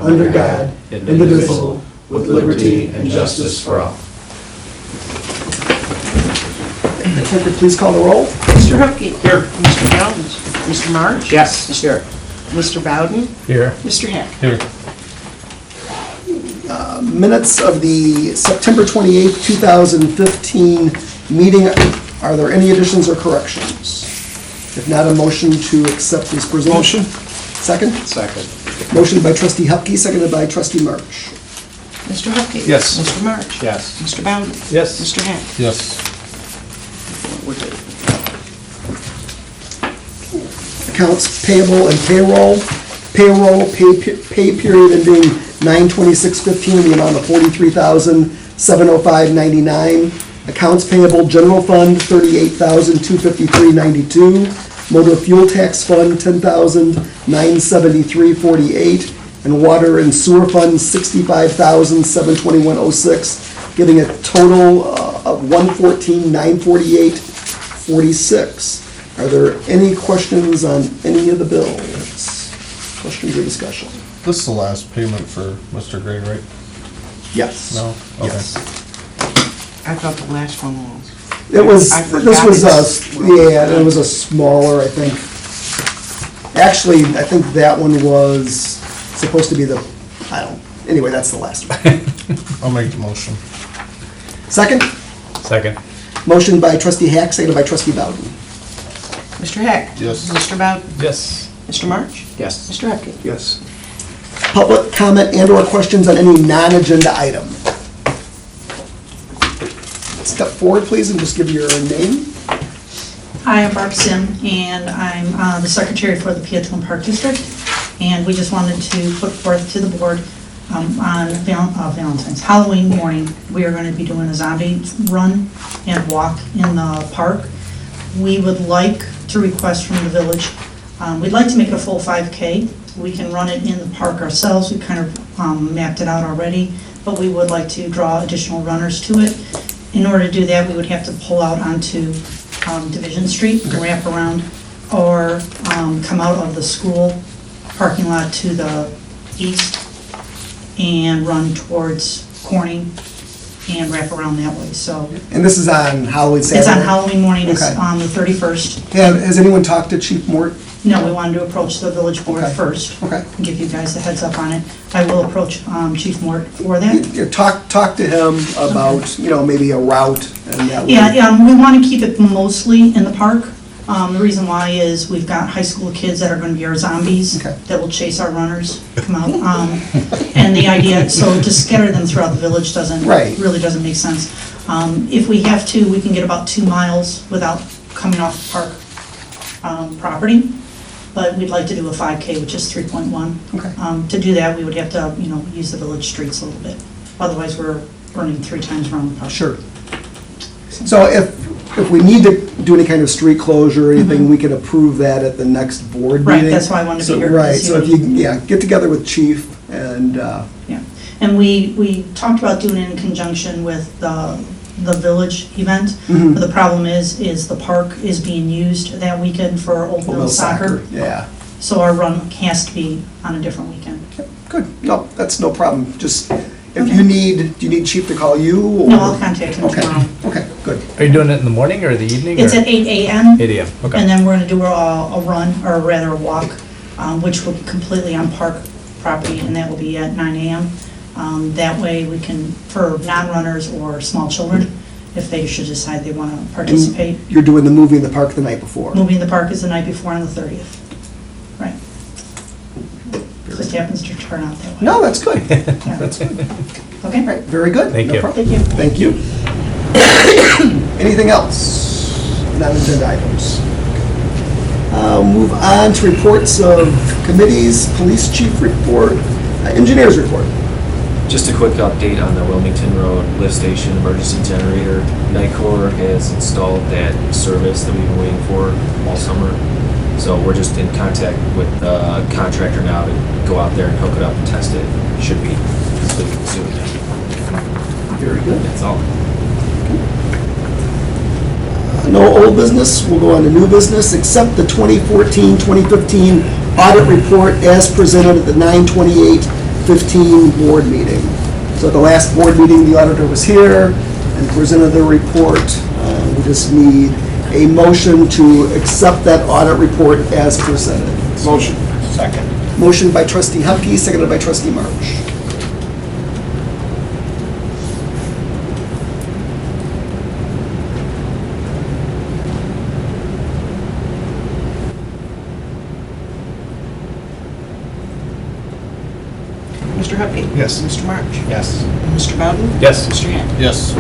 under God, indivisible, with liberty and justice for all. Clerk, please call the roll. Mr. Hupkey. Here. Mr. Bowden. Mr. March. Yes. Here. Mr. Bowden. Here. Mr. Hack. Here. Minutes of the September 28th, 2015 meeting. Are there any additions or corrections? If not, a motion to accept these presented. Motion. Second? Second. Motion by trustee Hupkey, seconded by trustee March. Mr. Hupkey. Yes. Mr. March. Yes. Mr. Bowden. Yes. Mr. Hack. Yes. We're good. Accounts payable and payroll. Payroll pay period ending 9/26/15 in the amount of $43,705.99. Accounts payable general fund $38,253.92. Motor fuel tax fund $10,973.48. And water and sewer fund $65,721.06, giving a total of $114,948.46. Are there any questions on any of the bills? Questions or discussion? This is the last payment for Mr. Gray, right? Yes. No? Okay. Yes. I thought the last one was. It was, I this forgot was it's- it was a smaller, I think. Actually, I think that one was supposed to be the, I don't, anyway, that's the last one. I'll make the motion. Second? Second. Motion by trustee Hack, seconded by trustee Bowden. Mr. Hack. Yes. Mr. Bowden. Yes. Mr. March. Yes. Mr. Hupkey. Yes. Public comment and/or questions on any non-agenda item. Step forward, please, and just give your name. Hi, I'm Barb Sim, and I'm the secretary for the Peotone Park District. And we just wanted to put forth to the board on Valentine's, Halloween morning, we are going to be doing a zombie run and walk in the park. We would like to request from the village, we'd like to make it a full 5K. We can run it in the park ourselves, we kind of mapped it out already, but we would like to draw additional runners to it. In order to do that, we would have to pull out onto Division Street, wrap around, or come out of the school parking lot to the east and run towards Corning and wrap around that way, so. And this is on Halloween Saturday? It's on Halloween morning, it's Okay. on the 31st. Has anyone talked to Chief Mort? No, we wanted to approach the village board Okay. first. Okay. And give you guys a heads up on it. I will approach Chief Mort for that. Talk to him about, maybe a route and that way. Yeah, we want to keep it mostly in the park. The reason why is we've got high school kids that are going to be our zombies Okay. that will chase our runners, come out. And the idea, so to scatter them throughout the village Right. really doesn't make sense. If we have to, we can get about 2 miles without coming off the park property. But we'd like to do a 5K, which is 3.1. Okay. To do that, we would have to, use the village streets a little bit. Otherwise, we're running 3 times around the park. Sure. So if we need to do any kind of street closure or anything, we can approve that at the next board meeting. Right, that's why I wanted to be here. Right, this so if you, evening. get together with Chief and, Yeah, and we talked about doing it in conjunction with the village event. But the problem is the park is being used that weekend for Old Mill Soccer. Yeah. So our run has to be on a different weekend. Good, no, that's no problem, just, if Okay. do you need Chief to call you? Or? No, I'll contact him Okay. tomorrow. Okay, good. Are you doing it in the morning or the evening? It's or? at 8 a.m. 8 a.m. Okay. And then we're gonna do a run, or rather a walk, which will be completely on park property, and that will be at 9 a.m. That way we can, for non-runners or small children, if they should decide they wanna participate. You're doing the movie in the park the night before? Moving the park is the night before on the 30th. Right. Just happens to turn out that way. No, that's good. Yeah. That's good. Okay? All right, very good. Thank No you. problem. Thank you. Thank you. Anything else? Non-agenda items. Move on to reports of committees, police chief report, engineers report. Just a quick update on the Wilmington Road lift station emergency generator. Nicor has installed that service that we've been waiting for all summer. So we're just in contact with the contractor now to go out there and hook it up and test it. Should be completed soon. Very good. That's all. No old business, we'll go on to new business, except the 2014-2015 audit report as presented at the 9/28 15 board meeting. So at the last board meeting, the auditor was here and presented the report. We just need a motion to accept that audit report as presented. Motion. Second. Motion by trustee Hupkey, seconded by trustee March. Mr. Hupkey. Yes. Mr. March. Yes. Mr. Bowden. Yes. Mr. Hack. Yes.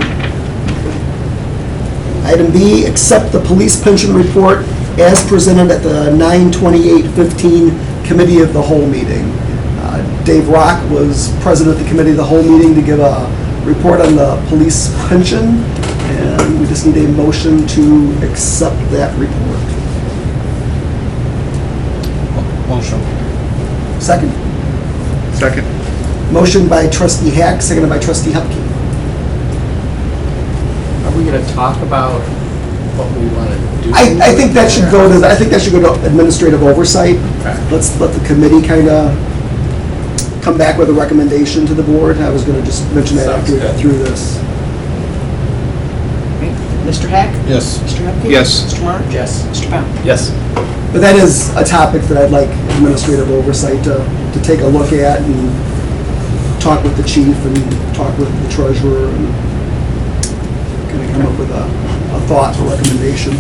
Item B, accept the police pension report as presented at the 9/28/15 Committee of the Whole meeting. Dave Rock was president of the Committee of the Whole meeting to give a report on the police pension, and we just need a motion to accept that report. Motion. Second. Second. Motion by trustee Hack, seconded by trustee Hupkey. Are we going to talk about what we want to do? I think that should go to, administrative oversight. Okay. Let's let the committee kind of come back with a recommendation to the board. I was going to just mention that after we got through this. Mr. Hack. Yes. Mr. Hupkey. Yes. Mr. March. Yes. Mr. Bowden. Yes. But that is a topic that I'd like administrative oversight to take a look at and talk with the chief and talk with the treasurer and kind of come up with a thought or recommendation.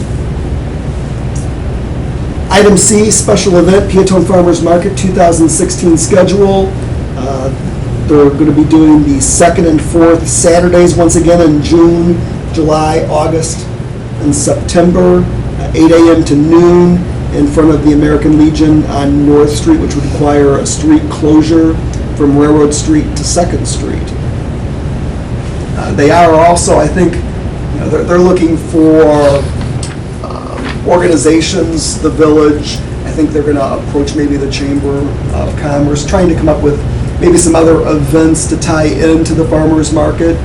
Item C, special event, Peotone Farmers Market 2016 schedule. They're going to be doing the 2nd and 4th Saturdays once again in June, July, August, and September, 8 a.m. to noon in front of the American Legion on North Street, which would require a street closure from Railroad Street to 2nd Street. They are also, I think, they're looking for organizations, the village. I think they're going to approach maybe the Chamber of Commerce, trying to come up with maybe some other events to tie into the farmers market,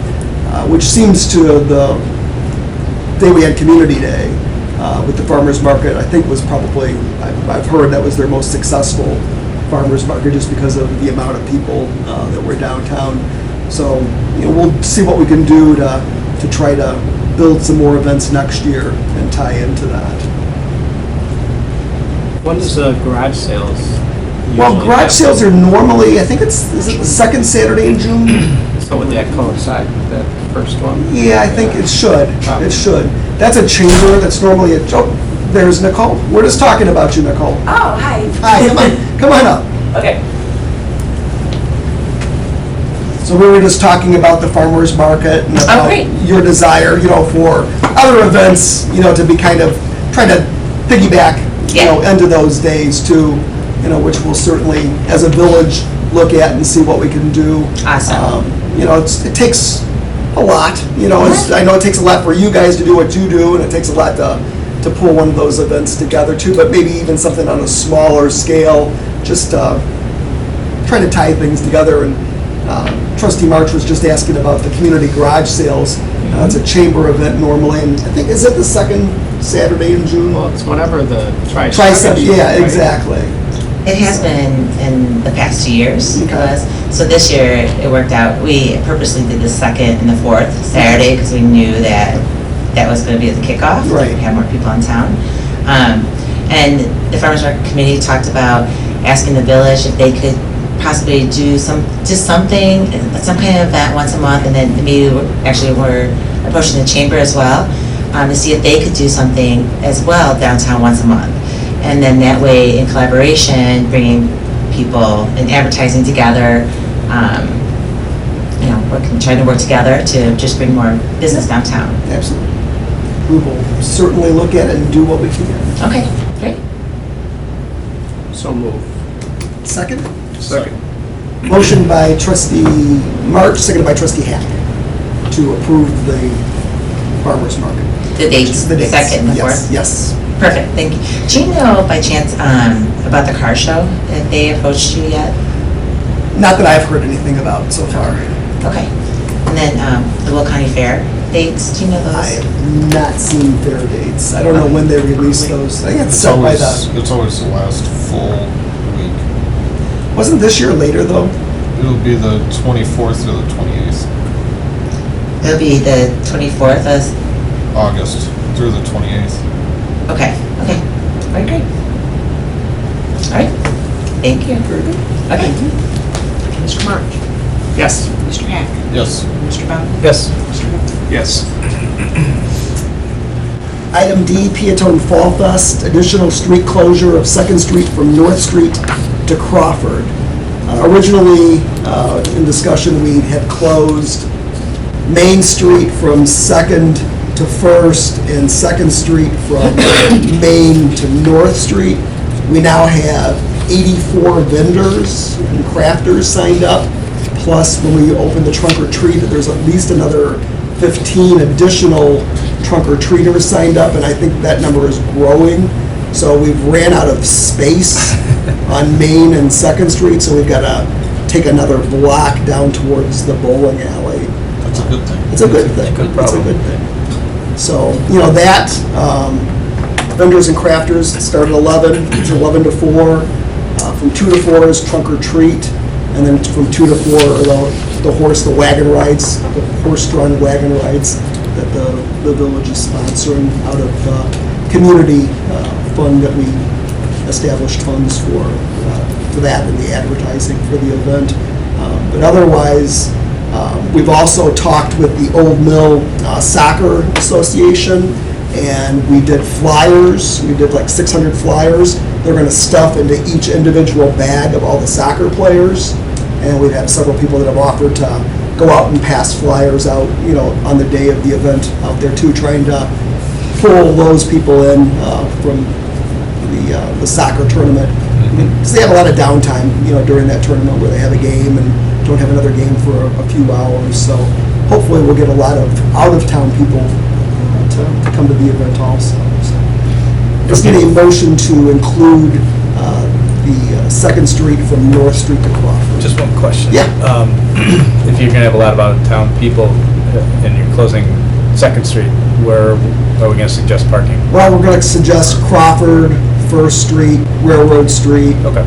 which seems to the day we had Community Day with the farmers market, I think was probably, I've heard that was their most successful farmers market just because of the amount of people that were downtown. So, we'll see what we can do to try to build some more events next year and tie into that. When does garage sales? Well, usually garage happen? sales are normally, I think is it the 2nd Saturday in June? So would that coincide with that first one? Yeah, I think it should. Probably. It should. That's a chamber that's normally a, oh, there's Nicole. We're just talking about you, Nicole. Oh, hi. Hi, come on up. Okay. So we were just talking about the farmer's market and about great. your desire, for other events, to be kind of, trying to piggyback, Yeah. into those days too, which we'll certainly, as a village, look at and see what we can do. Awesome. It takes a lot, I know it takes a lot for you guys to do what you do, and it takes a lot to pull one of those events together too, but maybe even something on a smaller scale, just trying to tie things together. And Trustee March was just asking about the community garage sales. It's a chamber event normally, and I think, is it the 2nd Saturday in June? Well, it's whenever the Tricep, yeah, exactly. It has been in the past 2 years. It Okay. was. So this year, it worked out. We purposely did the 2nd and the 4th Saturday because we knew that was going to be the kickoff. Right. We have more people in town. And the Farmers Market Committee talked about asking the village if they could possibly do something, some kind of event once a month, and then maybe we're approaching the chamber as well, to see if they could do something as well downtown once a month. And then that way, in collaboration, bringing people and advertising together, trying to work together to just bring more business downtown. Absolutely. We will certainly look at it and do what we can. Okay, great. So move. Second? Second. Motion by trustee March, seconded by trustee Hack to approve the farmer's market. The dates, The dates. 2nd and the 4th? Yes. Perfect, thank you. Do you know by chance about the car show? Have they approached you yet? Not that I've heard anything about so far. Okay. And then the Will County Fair dates, do you know I those? have not seen fair dates. I don't know when they release those. I think it's It's set by always, the, it's always the last full week. wasn't this year later though? It'll be the 24th to the 28th, It'll be the 24th of, August through the 28th. okay. All right, great. All right, thank you. Very good. Okay. Mr. March? Yes. Mr. Hack? Yes. Mr. Bowden? Yes. Mr. Hupkey? Yes. Item D, Peotone Fall Fest, additional street closure of 2nd Street from North Street to Crawford. Originally, in discussion, we had closed Main Street from 2nd to 1st and 2nd Street from Main to North Street. We now have 84 vendors and crafters signed up, plus when we open the trunk or treat, there's at least another 15 additional trunk or treaters signed up, and I think that number is growing. So we've ran out of space on Main and 2nd Street, so we've got to take another block down towards the bowling alley. That's a good thing. It's a good thing. It's a good thing. So, that, vendors and crafters start at 11, it's 11 to 4. From 2 to 4 is trunk or treat, and then from 2 to 4 are the wagon rides, the horse-drawn wagon rides that the village is sponsoring out of community fund that we established funds for that and the advertising for the event. But otherwise, we've also talked with the Old Mill Soccer Association, and we did flyers. We did like 600 flyers. They're going to stuff into each individual bag of all the soccer players, and we've had several people that have offered to go out and pass flyers out, on the day of the event out there too, trying to pull those people in from the soccer tournament. Because they have a lot of downtime, during that tournament where they have a game and don't have another game for a few hours. So hopefully we'll get a lot of out-of-town people to come to the event also. So just need a motion to include the 2nd Street from North Street to Crawford. Just one question. Yeah. If you're gonna have a lot of out-of-town people and you're closing 2nd Street, where are we gonna suggest parking? Well, we're going to suggest Crawford, 1st Street, Railroad Street, Okay,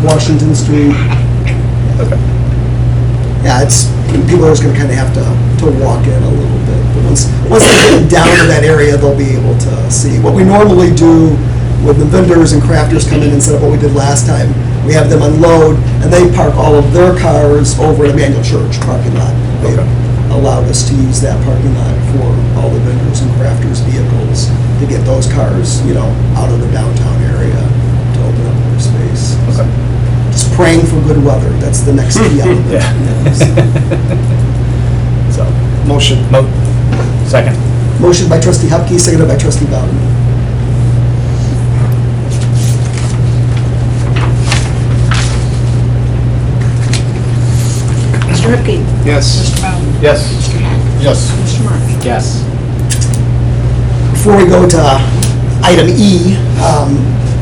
Washington Street. okay. Yeah, people are just going to kind of have to walk in a little bit. But once they get down to that area, they'll be able to see. What we normally do when the vendors and crafters come in, instead of what we did last time, we have them unload, and they park all of their cars over at Emmanuel Church parking lot. They allowed us to use that parking lot for all the vendors and crafters' vehicles to get those cars, out of the downtown area to open up more space. Okay. Just praying for good weather. That's the next key element. Yeah. So, Motion. second. Motion by trustee Hupkey, seconded by trustee Bowden. Mr. Hupkey? Yes. Mr. Bowden? Yes. Mr. Hack? Yes. Mr. March? Yes. Before we go to item E,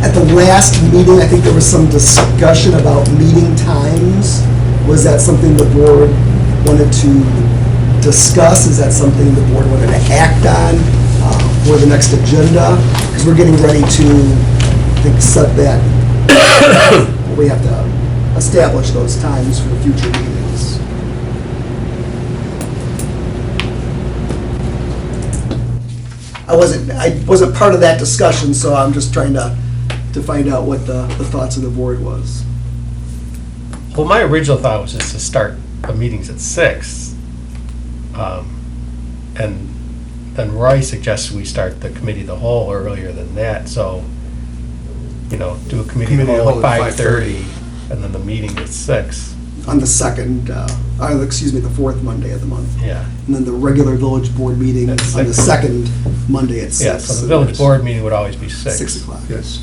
at the last meeting, I think there was some discussion about meeting times. Was that something the board wanted to discuss? Is that something the board wanted to act on for the next agenda? Because we're getting ready to, I think, set that. We have to establish those times for future meetings. I wasn't part of that discussion, so I'm just trying to find out what the thoughts of the board was. Well, my original thought was just to start the meetings at 6. And then Roy suggested we start the committee of the whole earlier than that, so, do a committee of the whole at 5:30, and then the meeting at 6. On the second, the fourth Monday of the month. Yeah. And then the regular village board meeting on At the 6. second Monday at 6. Yeah, so the village board meeting would always be 6. 6 o'clock. Yes.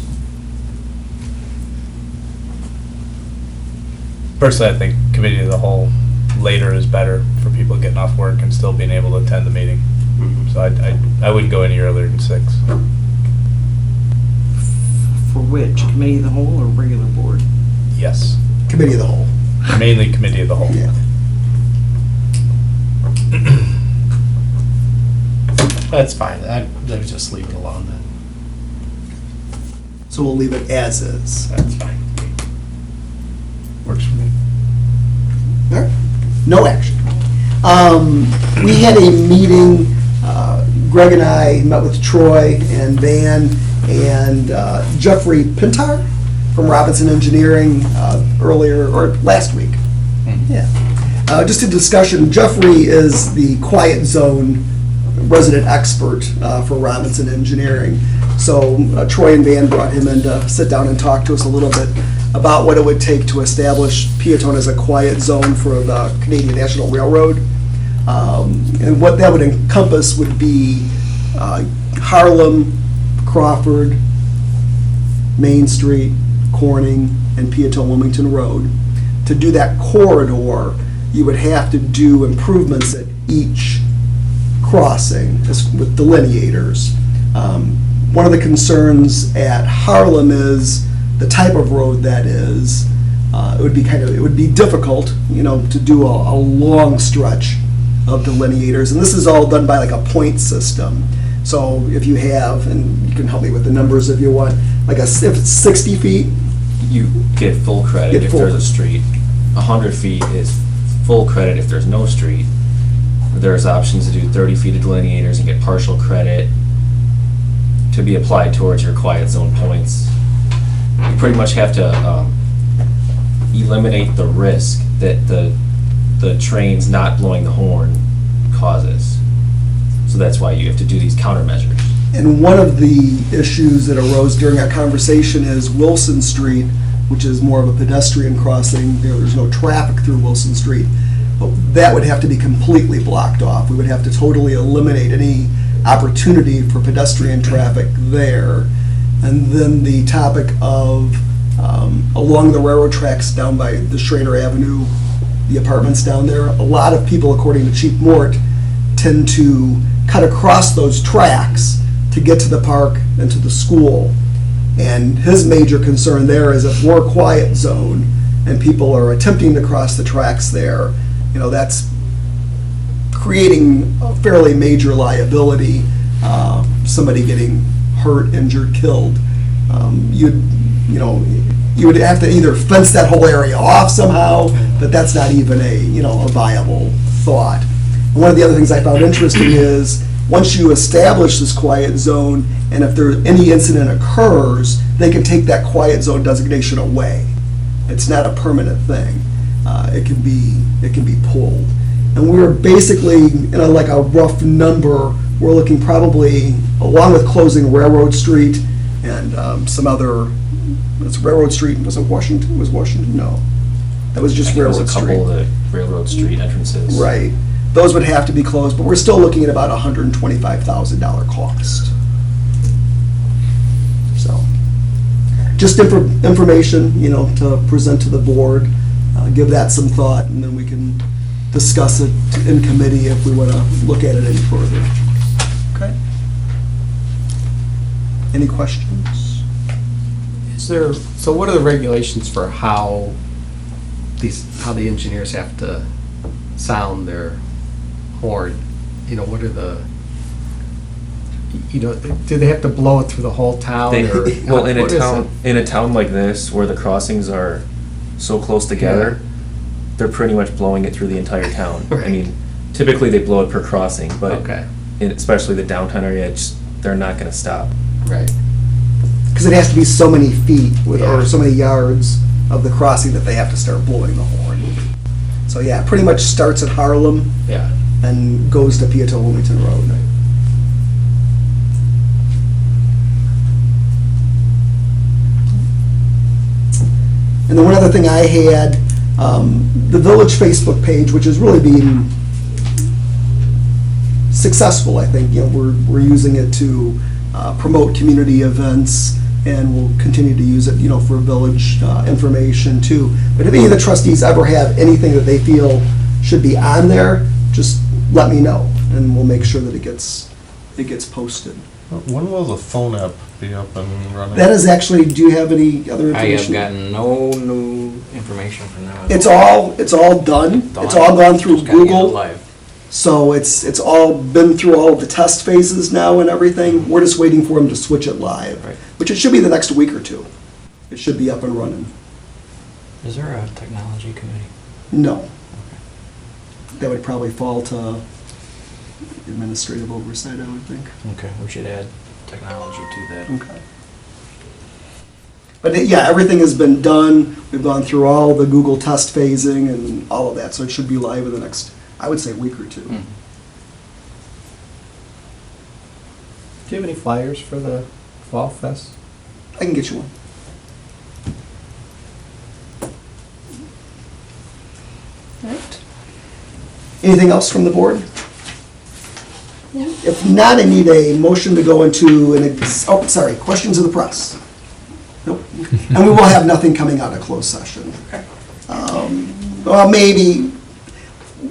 Personally, I think committee of the whole later is better for people getting off work and still being able to attend the meeting. So I wouldn't go any earlier than 6. For which? Committee of the whole or regular board? Yes. Committee of the whole. Mainly committee of the whole. Yeah. That's fine, I would just leave it alone then. So we'll leave it as is. That's fine. Works for me. All right. No action. We had a meeting, Greg and I met with Troy and Van and Jeffrey Pintar from Robinson Engineering earlier, or last week. Yeah. Just a discussion, Jeffrey is the quiet zone resident expert for Robinson Engineering. So Troy and Van brought him in to sit down and talk to us a little bit about what it would take to establish Peotone as a quiet zone for the Canadian National Railroad. And what that would encompass would be Harlem, Crawford, Main Street, Corning, and Peotone Wilmington Road. To do that corridor, you would have to do improvements at each crossing with delineators. One of the concerns at Harlem is the type of road that is. It would be difficult, to do a long stretch of delineators, and this is all done by like a point system. So if you have, and you can help me with the numbers if you want, if it's 60 feet, You get full credit Get if full. there's a street. 100 feet is full credit if there's no street. There's options to do 30 feet of delineators and get partial credit to be applied towards your quiet zone points. You pretty much have to eliminate the risk that the trains not blowing the horn causes. So that's why you have to do these countermeasures. and one of the issues that arose during our conversation is Wilson Street, which is more of a pedestrian crossing. There's no traffic through Wilson Street. But that would have to be completely blocked off. We would have to totally eliminate any opportunity for pedestrian traffic there. And then the topic of along the railroad tracks down by the Schrader Avenue, the apartments down there, a lot of people, according to Chief Mort, tend to cut across those tracks to get to the park and to the school. And his major concern there is if we're a quiet zone and people are attempting to cross the tracks there, that's creating a fairly major liability, somebody getting hurt, injured, killed. You would have to either fence that whole area off somehow, but that's not even a viable thought. And one of the other things I found interesting is once you establish this quiet zone, and if any incident occurs, they can take that quiet zone designation away. It's not a permanent thing. It can be pulled. And we're basically, like a rough number, we're looking probably, along with closing Railroad Street and some other, it's Railroad Street, was Washington? No. That was just Railroad Street. There was a couple of the Railroad Street entrances. Right. Those would have to be closed, but we're still looking at about $125,000 cost. So, just information, to present to the board, give that some thought, and then we can discuss it in committee if we want to look at it any further. Okay? Any questions? So what are the regulations for how the engineers have to sound their horn? What are the, do they have to blow it through the whole town? Or Well, in what is a town like this, where the crossings are so close together, they're pretty much blowing it through the entire town. Right. I mean, typically they blow it per crossing, but Okay. especially the downtown area, they're not going to stop. Right. Because it has to be so many feet or Yeah. so many yards of the crossing that they have to start blowing the horn. So yeah, it pretty much starts at Harlem Yeah. and goes to Peotone Wilmington Road. And then one other thing I had, the village Facebook page, which is really being successful, I think. We're using it to promote community events, and we'll continue to use it, for village information too. But if any of the trustees ever have anything that they feel should be on there, just let me know, and we'll make sure that it gets posted. When will the phone app be up and running? That is actually, do you have any other I have information? gotten no new information from them. It's all done. It's all gone through Just gotta get it Google. live. So it's all been through all of the test phases now and everything. We're just waiting for them to switch it live, Right. which it should be the next week or two. It should be up and running. Is there a technology committee? No. That would probably fall to administrative oversight, I would think. Okay, we should add technology to that. Okay. But yeah, everything has been done. We've gone through all the Google test phasing and all of that, so it should be live in the next, I would say, week or two. Hmm. Do you have any flyers for the Fall Fest? I can get you one. Right. Anything else from the board? If not, I need a motion to go into questions of the press. Nope. And we will have nothing coming out of closed session. Well, maybe,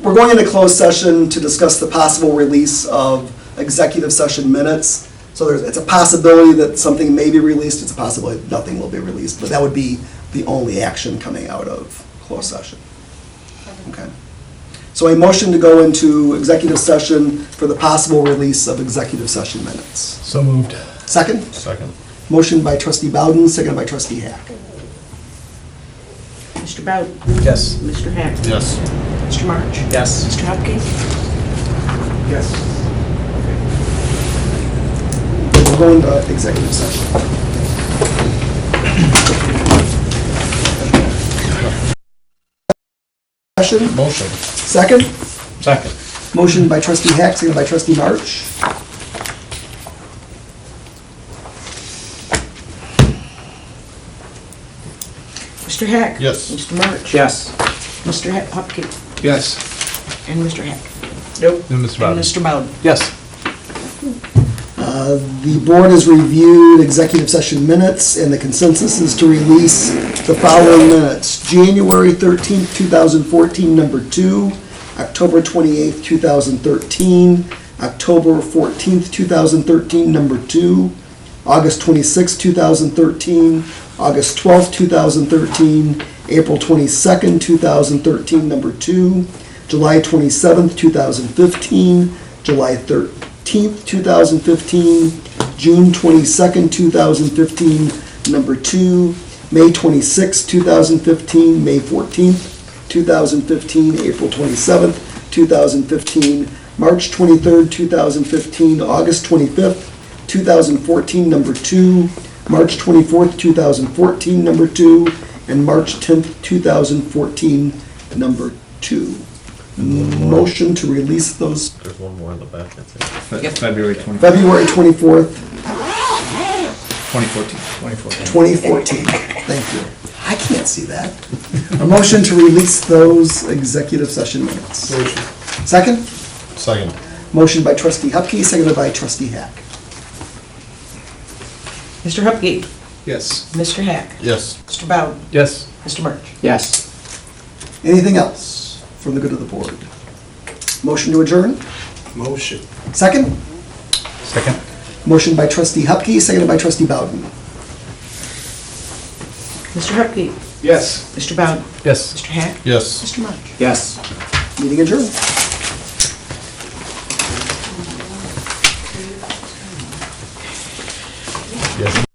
we're going into closed session to discuss the possible release of executive session minutes. So it's a possibility that something may be released, it's a possibility that nothing will be released, but that would be the only action coming out of closed session. Okay. So a motion to go into executive session for the possible release of executive session minutes. So moved. Second? Second. Motion by trustee Bowden, seconded by trustee Hack. Mr. Bowden? Yes. Mr. Hack? Yes. Mr. March? Yes. Mr. Hupkey? Yes. We'll go into executive session. Session, Motion. second? Second. Motion by trustee Hack, seconded by trustee March. Mr. Hack? Yes. Mr. March? Yes. Mr. Hupkey? Yes. And Mr. Hack? Nope. And Mr. And Bowden. Mr. Bowden? Yes. The board has reviewed executive session minutes, and the consensus is to release the following minutes. January 13th, 2014, number 2, October 28th, 2013, October 14th, 2013, number 2, August 26th, 2013, August 12th, 2013, April 22nd, 2013, number 2, July 27th, 2015, July 13th, 2015, June 22nd, 2015, number 2, May 26th, 2015, May 14th, 2015, April 27th, 2015, March 23rd, 2015, August 25th, 2014, number 2, March 24th, 2014, number 2, and March 10th, 2014, number 2. Motion to release those There's one more in the back, I think. Yep. February 24th. February 24th, 2014. 2014. Thank you. I can't see that. A motion to release those executive session minutes. Second? Second. Motion by trustee Hupkey, seconded by trustee Hack. Mr. Hupkey? Yes. Mr. Hack? Yes. Mr. Bowden? Yes. Mr. March? Yes. Anything else from the good of the board? Motion to adjourn? Motion. Second? Second. Motion by trustee Hupkey, seconded by trustee Bowden. Mr. Hupkey? Yes. Mr. Bowden? Yes. Mr. Hack? Yes. Mr. March? Yes. Meeting adjourned. Yes.